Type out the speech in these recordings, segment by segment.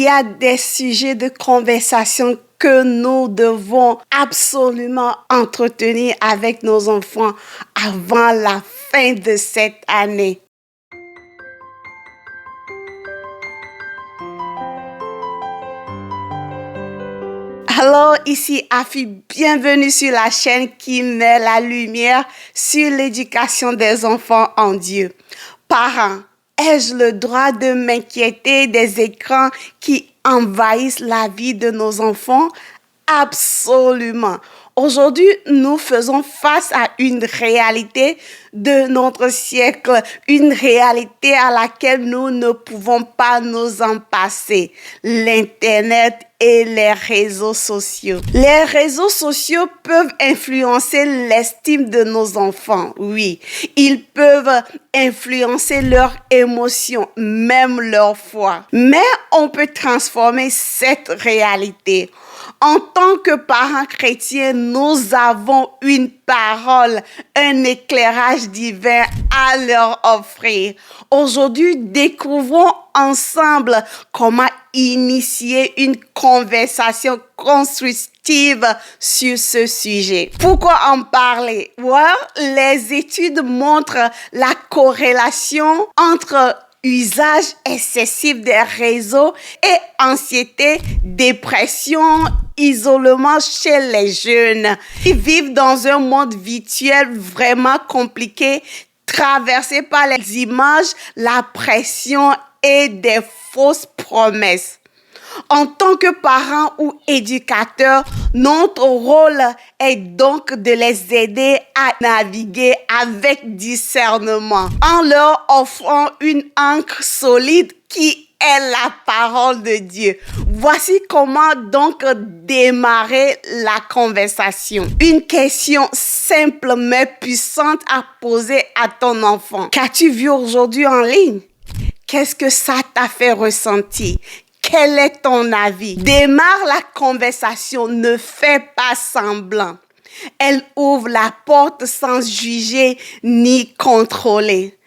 y a des sujets de conversation que nous devons absolument entretenir avec nos enfants avant la fin de cette année. Alors, ici Afi, bienvenue sur la chaîne qui met la lumière sur l'éducation des enfants en Dieu. Parents, ai-je le droit de m'inquiéter des écrans qui envahissent la vie de nos enfants? Absolument. Aujourd'hui, nous faisons face à une réalité de notre siècle, une réalité à laquelle nous ne pouvons pas nous en passer. L'Internet et les réseaux sociaux. Les réseaux sociaux peuvent influencer l'estime de nos enfants, oui. Ils peuvent influencer leurs émotions, même leur foi. Mais on peut transformer cette réalité. En tant que parents chrétiens, nous avons une parole, un éclairage divin à leur offrir. Aujourd'hui, découvrons ensemble comment initier une conversation constructive sur ce sujet. Pourquoi en parler? Les études montrent la corrélation entre usage excessif des réseaux et anxiété, dépression, isolement chez les jeunes. Ils vivent dans un monde virtuel vraiment compliqué, traversé par les images, la pression et des fausses promesses. En tant que parents ou éducateurs, notre rôle est donc de les aider à naviguer avec discernement en leur offrant une ancre solide qui est la parole de Dieu. Voici comment donc démarrer la conversation. Une question simple mais puissante à poser à ton enfant. Qu'as-tu vu aujourd'hui en ligne? Qu'est-ce que ça t'a fait ressentir? Quel est ton avis? Démarre la conversation, ne fais pas semblant. Elle ouvre la porte sans juger ni contrôler.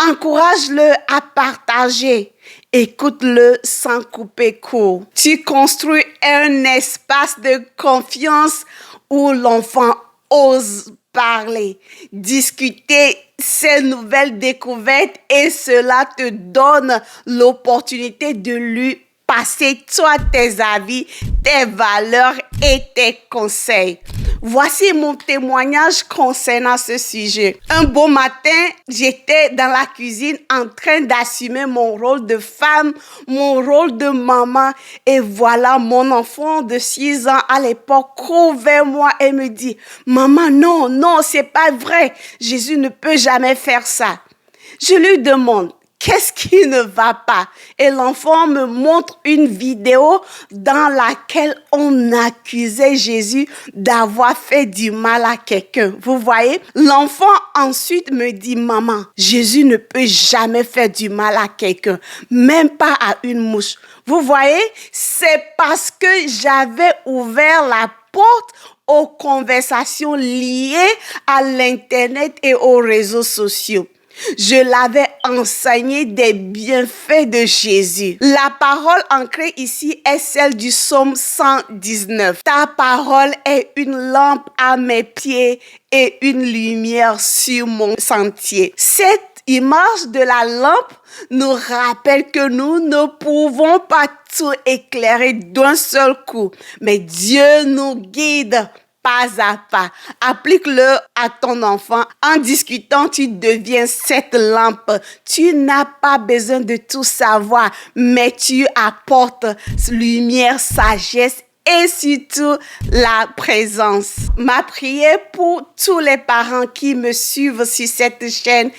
Encourage-le à partager. Écoute-le sans couper court. Tu construis un espace de confiance où l'enfant ose parler, discuter ses nouvelles découvertes et cela te donne l'opportunité de lui passer toi tes avis, tes valeurs et tes conseils. Voici mon témoignage concernant ce sujet. Un beau matin, j'étais dans la cuisine en train d'assumer mon rôle de femme, mon rôle de maman. Et voilà, mon enfant de 6 ans à l'époque court vers moi et me dit « Maman, non, c'est pas vrai. Jésus ne peut jamais faire ça. » Je lui demande « Qu'est-ce qui ne va pas? » Et l'enfant me montre une vidéo dans laquelle on accusait Jésus d'avoir fait du mal à quelqu'un. Vous voyez? L'enfant ensuite me dit, maman, Jésus ne peut jamais faire du mal à quelqu'un, même pas à une mouche. Vous voyez? C'est parce que j'avais ouvert la porte aux conversations liées à l'Internet et aux réseaux sociaux. Je l'avais enseigné des bienfaits de Jésus. La parole ancrée ici est celle du psaume 119. Ta parole est une lampe à mes pieds et une lumière sur mon sentier. Cette image de la lampe nous rappelle que nous ne pouvons pas tout éclairer d'un seul coup, mais Dieu nous guide pas à pas. Applique-le à ton enfant. En discutant, tu deviens cette lampe. Tu n'as pas besoin de tout savoir, mais tu apportes lumière, sagesse et surtout la présence. Ma prière pour tous les parents qui me suivent sur cette chaîne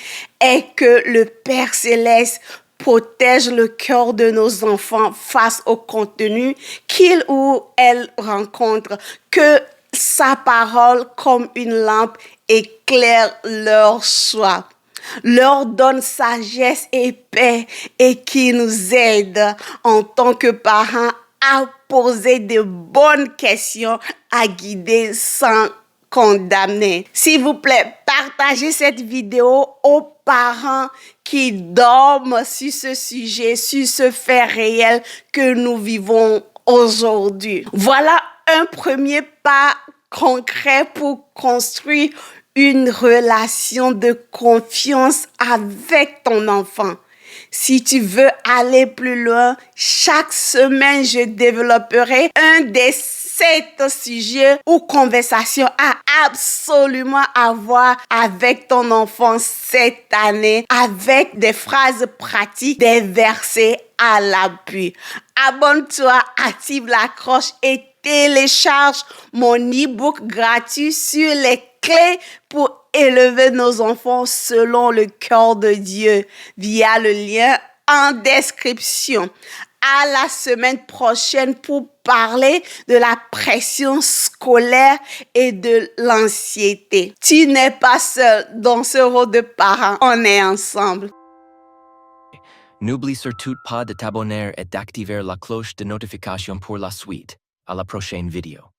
est que le Père Céleste protège le cœur de nos enfants face au contenu qu'ils ou elles rencontrent. Que sa parole, comme une lampe, éclaire leur choix, leur donne sagesse et paix et qui nous aide en tant que parents à poser de bonnes questions, à guider sans condamner. S'il vous plaît, partagez cette vidéo aux parents qui dorment sur ce sujet, sur ce fait réel que nous vivons aujourd'hui. Voilà un premier pas concret pour construire une relation de confiance avec ton enfant. Si tu veux aller plus loin, chaque semaine, je développerai un des 7 sujets ou conversations à absolument avoir avec ton enfant cette année, avec des phrases pratiques, des versets à l'appui. Abonne-toi, active la cloche et télécharge mon e-book gratuit sur les clés pour élever nos enfants selon le cœur de Dieu via le lien en description. À la semaine prochaine pour parler de la pression scolaire et de l'anxiété. Tu n'es pas seul dans ce rôle de parent, on est ensemble. N'oublie surtout pas de t'abonner et d'activer la cloche de notification pour la suite. À la prochaine vidéo.